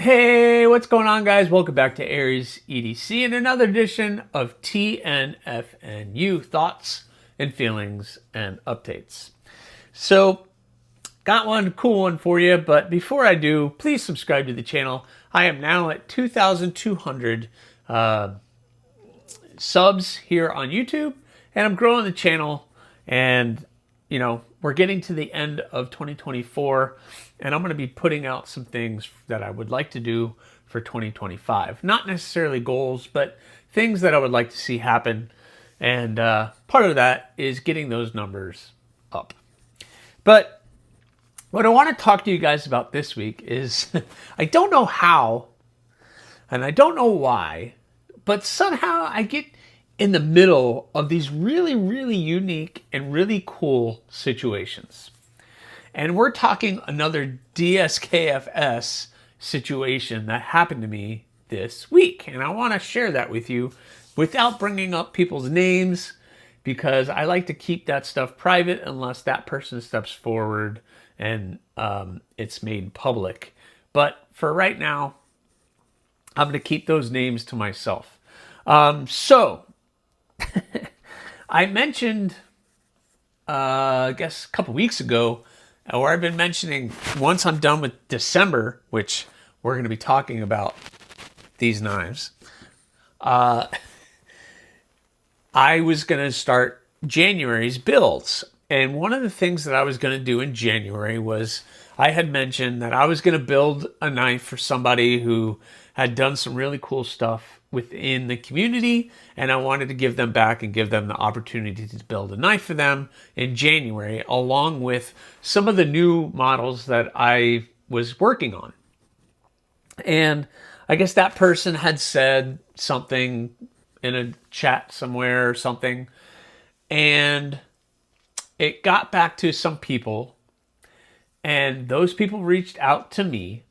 Hey, what's going on, guys? Welcome back to AriesEDC and another edition of TNFNU thoughts and feelings and updates. So, got one cool one for you, but before I do, please subscribe to the channel. I am now at 2,200 subs here on YouTube, and I'm growing the channel, and we're getting to the end of 2024, and I'm going to be putting out some things that I would like to do for 2025. Not necessarily goals, but things that I would like to see happen, and part of that is getting those numbers up. But what I want to talk to you guys about this week is I don't know how, and I don't know why, but somehow I get in the middle of these really, really unique and really cool situations. And we're talking another DSKFS situation that happened to me this week. And I want to share that with you without bringing up people's names, because I like to keep that stuff private unless that person steps forward and it's made public. But for right now, I'm going to keep those names to myself. I mentioned, I guess a couple weeks ago, or I've been mentioning once I'm done with December, which we're going to be talking about these knives, I was going to start January's builds. And one of the things that I was going to do in January was I had mentioned that I was going to build a knife for somebody who had done some really cool stuff within the community, and I wanted to give them back and give them the opportunity to build a knife for them in January, along with some of the new models that I was working on. And I guess that person had said something in a chat somewhere or something, and it got back to some people, and those people reached out to me,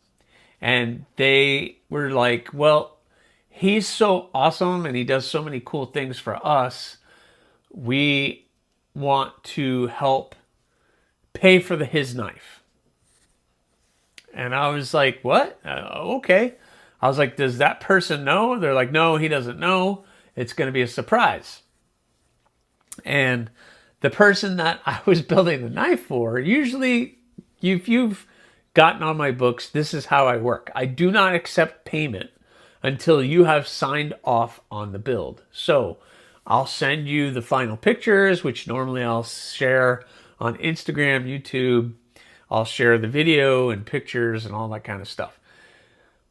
and they were like, well, he's so awesome and he does so many cool things for us. We want to help pay for his knife. And I was like, what? Okay. I was like, does that person know? They're like, no, he doesn't know. It's going to be a surprise. And the person that I was building the knife for, usually if you've gotten on my books, this is how I work. I do not accept payment until you have signed off on the build. So I'll send you the final pictures, which normally I'll share on Instagram, YouTube. I'll share the video and pictures and all that kind of stuff.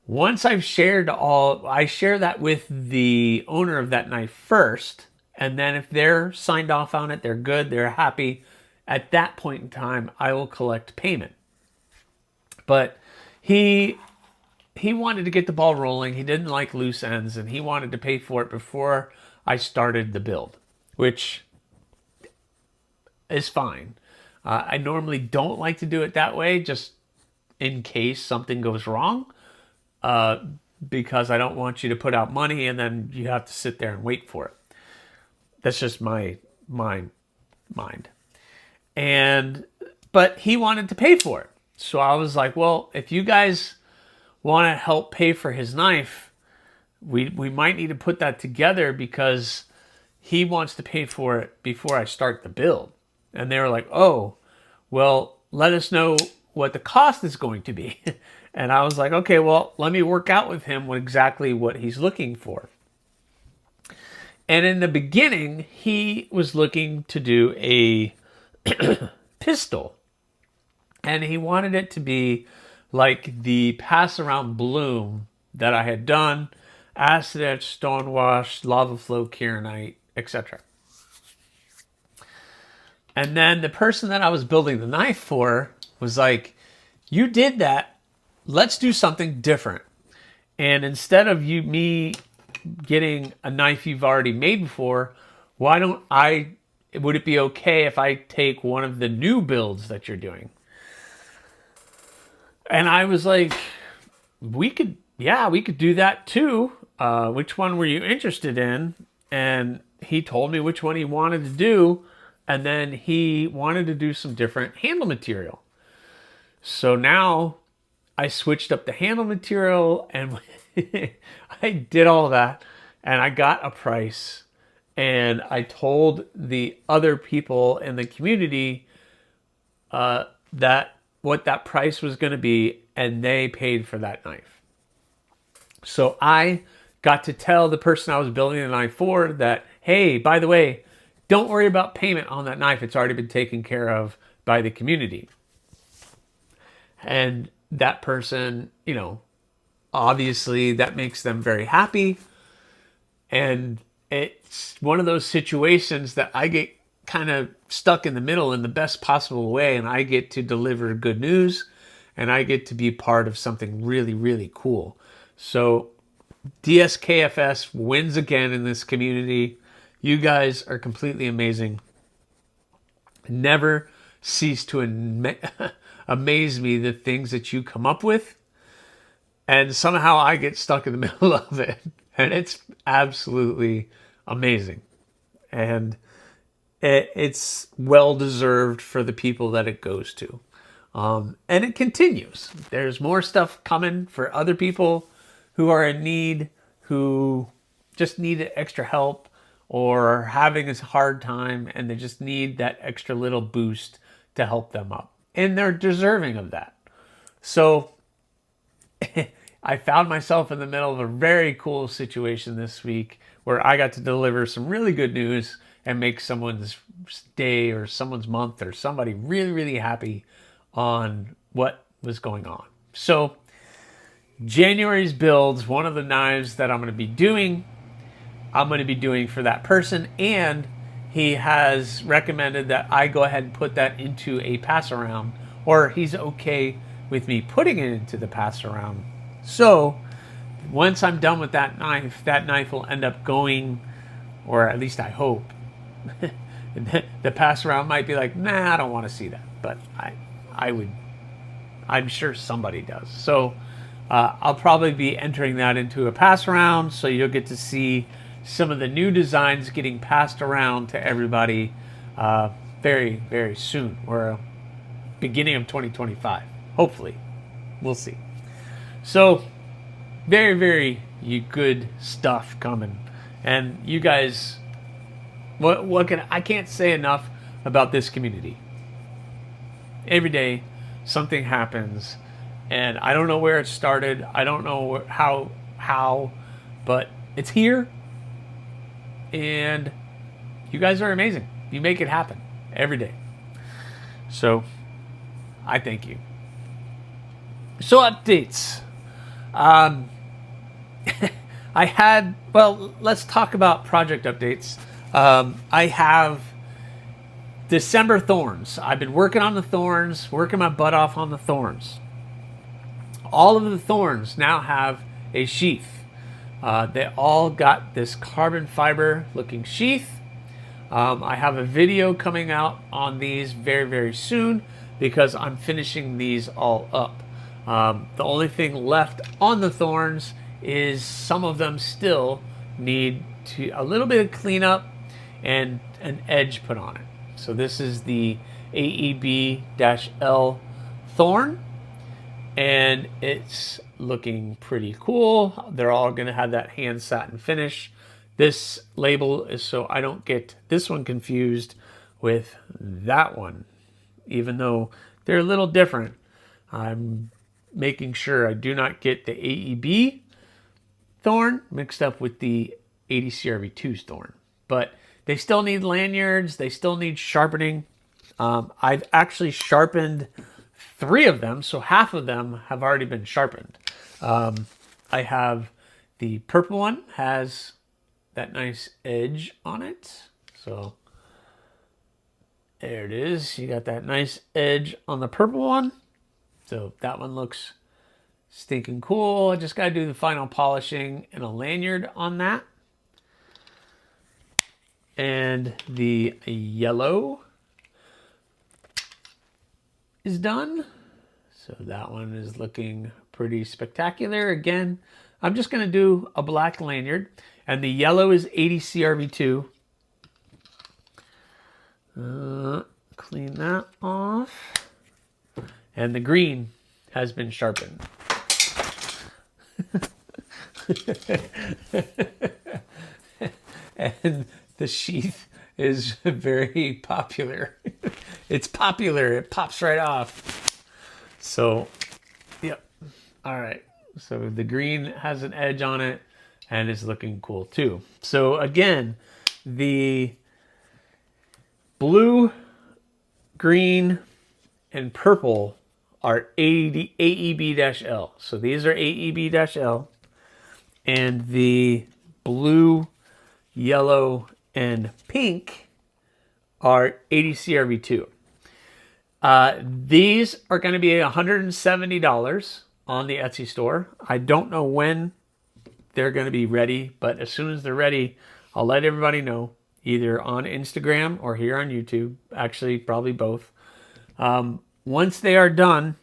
Once I've shared all, I share that with the owner of that knife first. And then if they're signed off on it, they're good, they're happy. At that point in time, I will collect payment. But he wanted to get the ball rolling. He didn't like loose ends, and he wanted to pay for it before I started the build, which is fine. I normally don't like to do it that way, just in case something goes wrong, because I don't want you to put out money and then you have to sit there and wait for it. That's just my mind. But he wanted to pay for it. So I was like, well, if you guys want to help pay for his knife, we might need to put that together, because he wants to pay for it before I start the build. And they were like, oh, well, let us know what the cost is going to be. And I was like, okay, well, let me work out with him exactly what he's looking for. And in the beginning, he was looking to do a pistol. And he wanted it to be like the pass around bloom that I had done, acid etch, stonewash, lava flow, kieranite, etc. And then the person that I was building the knife for was like, you did that, let's do something different. And instead of me getting a knife you've already made before, would it be okay if I take one of the new builds that you're doing? And I was like, we could do that too. Which one were you interested in? And he told me which one he wanted to do. And then he wanted to do some different handle material. So now I switched up the handle material, and I did all that, and I got a price, and I told the other people in the community that what that price was going to be, and they paid for that knife. So I got to tell the person I was building the knife for that, hey, by the way, don't worry about payment on that knife. It's already been taken care of by the community. And that person, you know, obviously that makes them very happy. And it's one of those situations that I get kind of stuck in the middle in the best possible way. And I get to deliver good news, and I get to be part of something really, really cool. So DSKFS wins again in this community. You guys are completely amazing. Never cease to amaze me the things that you come up with. And somehow I get stuck in the middle of it. And it's absolutely amazing. And it's well-deserved for the people that it goes to. And it continues. There's more stuff coming for other people who are in need, who just need extra help or are having a hard time, and they just need that extra little boost to help them up. And they're deserving of that. So I found myself in the middle of a very cool situation this week where I got to deliver some really good news and make someone's day or someone's month or somebody really, really happy on what was going on. So January's builds, one of the knives that I'm going to be doing for that person, and he has recommended that I go ahead and put that into a pass around, or he's okay with me putting it into the pass around. So once I'm done with that knife will end up going, or at least I hope, the pass around might be like, nah, I don't want to see that, but I'm sure somebody does. So I'll probably be entering that into a pass around, so you'll get to see some of the new designs getting passed around to everybody very, very soon, or beginning of 2025. Hopefully. We'll see. So very, very good stuff coming. And you guys, I can't say enough about this community. Every day something happens, and I don't know where it started. I don't know how, but it's here. And you guys are amazing. You make it happen every day. So I thank you. So updates. Let's talk about project updates. I have December thorns. I've been working on the thorns, working my butt off on the thorns. All of the thorns now have a sheath. They all got this carbon fiber looking sheath. I have a video coming out on these very, very soon because I'm finishing these all up. The only thing left on the thorns is some of them still need a little bit of cleanup and an edge put on it. So this is the AEB-L thorn, and it's looking pretty cool. They're all going to have that hand satin finish. This label is so I don't get this one confused with that one, even though they're a little different. I'm making sure I do not get the AEB thorn mixed up with the ADCRV2's thorn. But they still need lanyards. They still need sharpening. I've actually sharpened 3 of them, so half of them have already been sharpened. I have the purple one, has that nice edge on it. So there it is. You got that nice edge on the purple one. So that one looks stinking cool. I just got to do the final polishing and a lanyard on that. And the yellow is done. So that one is looking pretty spectacular. Again, I'm just going to do a black lanyard. And the yellow is ADCRV2. Clean that off. And the green has been sharpened. And the sheath is very popular. It's popular. It pops right off. So, yep. All right. So the green has an edge on it and is looking cool too. So again, the blue, green, and purple are AEB-L. So these are AEB-L. And the blue, yellow, and pink are ADCRV2. These are going to be $170 on the Etsy store. I don't know when they're going to be ready, but as soon as they're ready, I'll let everybody know, either on Instagram or here on YouTube. Actually, probably both. Once they are done,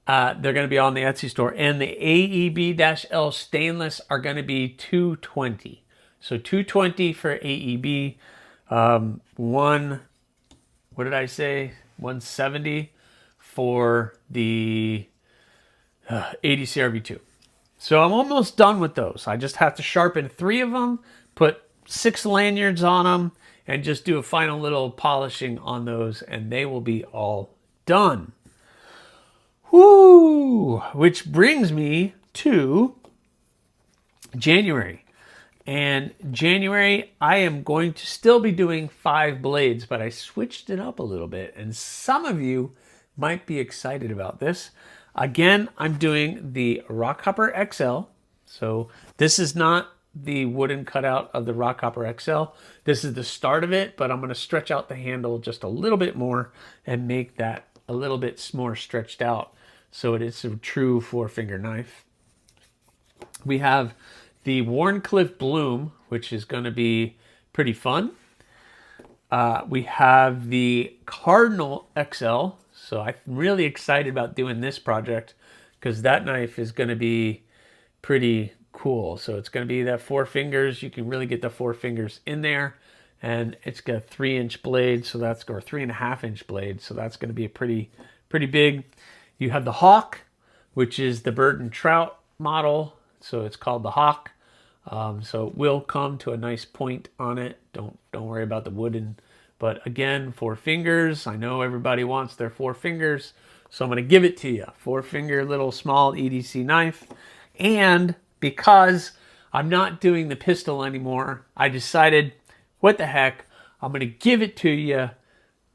they're going to be on the Etsy store. And the AEB-L stainless are going to be $220. So $220 for AEB. What did I say? $170 for the ADCRV2. So I'm almost done with those. I just have to sharpen 3 of them, put 6 lanyards on them, and just do a final little polishing on those, and they will be all done. Woo! Which brings me to January. And January, I am going to still be doing 5 blades, but I switched it up a little bit. And some of you might be excited about this. Again, I'm doing the Rockhopper XL. So this is not the wooden cutout of the Rockhopper XL. This is the start of it, but I'm going to stretch out the handle just a little bit more and make that a little bit more stretched out, so it is a true 4-finger knife. We have the Warncliffe Bloom, which is going to be pretty fun. We have the Cardinal XL. So I'm really excited about doing this project because that knife is going to be pretty cool. So it's going to be that 4 fingers. You can really get the 4 fingers in there. And it's got a 3-inch blade, so that's, or 3.5-inch blade. So that's going to be a pretty big. You have the Hawk, which is the bird and trout model. So it's called the Hawk. So it will come to a nice point on it. Don't worry about the wooden. But again, 4 fingers. I know everybody wants their 4 fingers, so I'm going to give it to you. 4-finger little small EDC knife. And because I'm not doing the pistol anymore, I decided, what the heck, I'm going to give it to you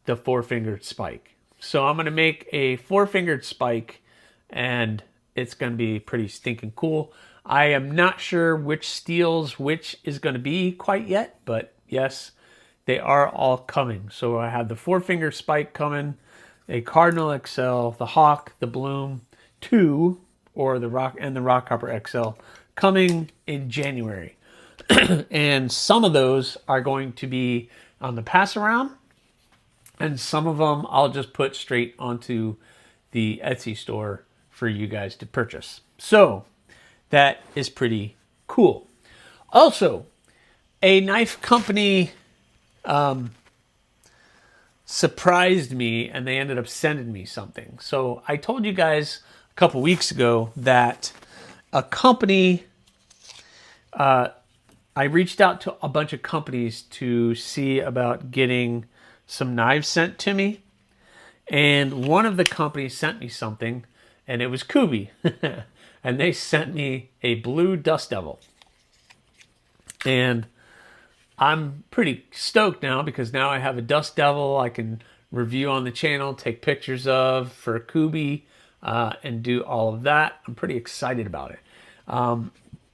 the 4-fingered spike. So I'm going to make a 4-fingered spike, and it's going to be pretty stinking cool. I am not sure which steels which is going to be quite yet, but yes, they are all coming. So I have the 4-finger spike coming, a Cardinal XL, the Hawk, the Bloom 2, or the Rockhopper XL coming in January. And some of those are going to be on the pass around, and some of them I'll just put straight onto the Etsy store for you guys to purchase. So that is pretty cool. Also, a knife company surprised me, and they ended up sending me something. So I told you guys a couple weeks ago that a company, I reached out to a bunch of companies to see about getting some knives sent to me. And one of the companies sent me something, and it was Kubi. And they sent me a blue Dust Devil. And I'm pretty stoked now because now I have a Dust Devil I can review on the channel, take pictures of for Kubi, and do all of that. I'm pretty excited about it.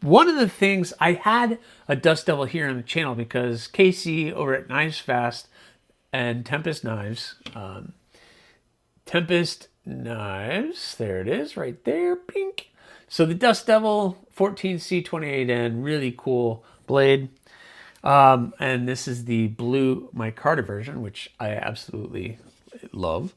One of the things, I had a Dust Devil here on the channel because Casey over at Knives Fast and Tempest Knives, Tempest Knives, there it is right there, pink. So the Dust Devil 14C28N, really cool blade. And this is the blue micarta version, which I absolutely love.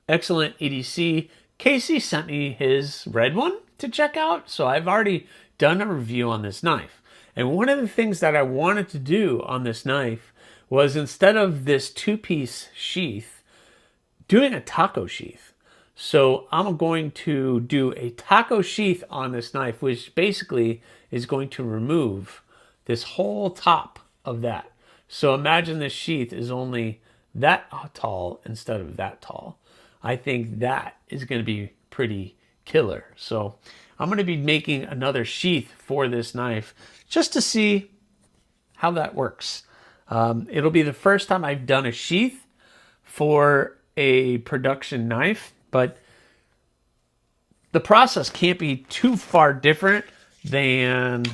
Excellent EDC. Casey sent me his red one to check out, so I've already done a review on this knife. And one of the things that I wanted to do on this knife was, instead of this 2-piece sheath, doing a taco sheath. So I'm going to do a taco sheath on this knife, which basically is going to remove this whole top of that. So imagine this sheath is only that tall instead of that tall. I think that is going to be pretty killer. So I'm going to be making another sheath for this knife just to see how that works. It'll be the first time I've done a sheath for a production knife, but the process can't be too far different than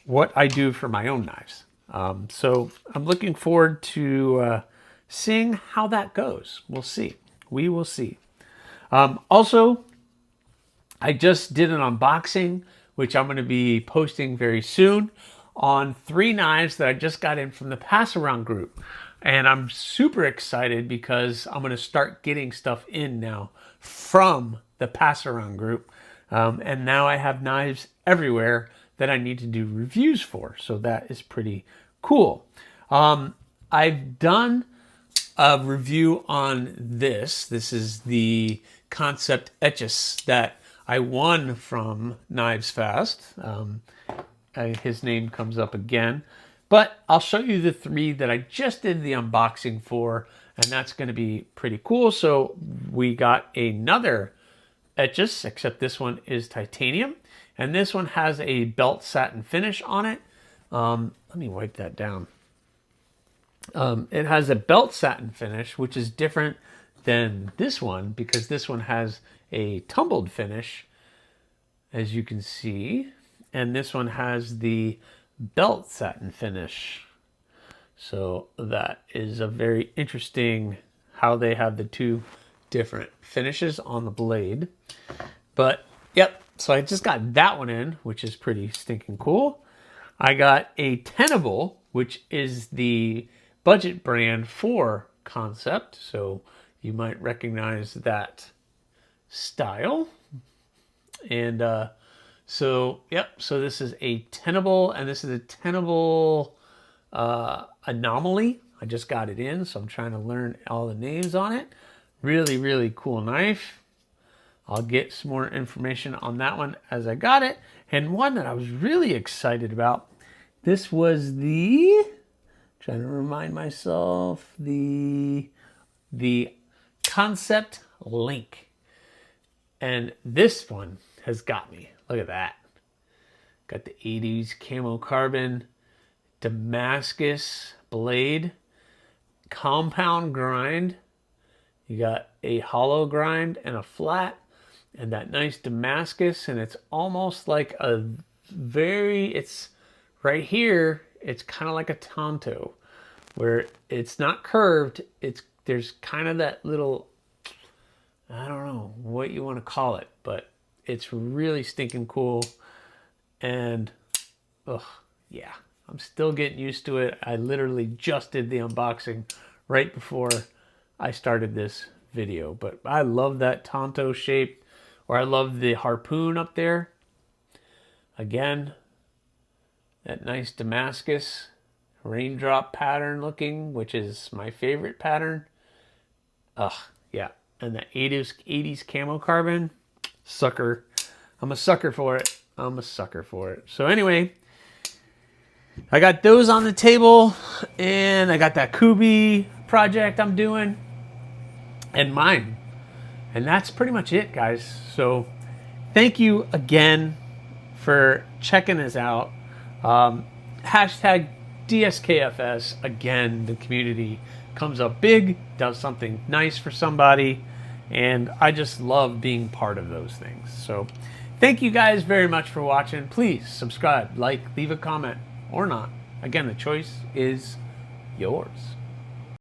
what I do for my own knives. So I'm looking forward to seeing how that goes. We'll see. We will see. Also, I just did an unboxing, which I'm going to be posting very soon, on 3 knives that I just got in from the pass around group. And I'm super excited because I'm going to start getting stuff in now from the pass around group. And now I have knives everywhere that I need to do reviews for. So that is pretty cool. I've done a review on this. This is the Concept Etches that I won from Knives Fast. His name comes up again. But I'll show you the 3 that I just did the unboxing for, and that's going to be pretty cool. So we got another Etches, except this one is titanium, and this one has a belt satin finish on it. Let me wipe that down. It has a belt satin finish, which is different than this one because this one has a tumbled finish, as you can see, and this one has the belt satin finish. So that is a very interesting how they have the 2 different finishes on the blade. But yep, so I just got that one in, which is pretty stinking cool. I got a Tenable, which is the budget brand for Concept, so you might recognize that style. And so, yep, so this is a Tenable, and this is a Tenable Anomaly. I just got it in, so I'm trying to learn all the names on it. Really, really cool knife. I'll get some more information on that one as I got it. And one that I was really excited about, this was the, trying to remind myself, the Concept Link. And this one has got me. Look at that. Got the 80s camo carbon Damascus blade, compound grind. You got a hollow grind and a flat, and that nice Damascus, and it's almost like a it's right here, it's kind of like a Tonto, where it's not curved, there's kind of that little, I don't know what you want to call it, but it's really stinking cool. And yeah, I'm still getting used to it. I literally just did the unboxing right before I started this video, but I love that Tonto shape, or I love the harpoon up there. Again, that nice Damascus raindrop pattern looking, which is my favorite pattern. Yeah, and the 80s camo carbon, sucker. I'm a sucker for it. I'm a sucker for it. So anyway, I got those on the table, and I got that Kubi project I'm doing, and mine. And that's pretty much it, guys. So thank you again for checking us out. Hashtag DSKFS. Again, the community comes up big, does something nice for somebody, and I just love being part of those things. So thank you guys very much for watching. Please subscribe, like, leave a comment, or not. Again, the choice is yours.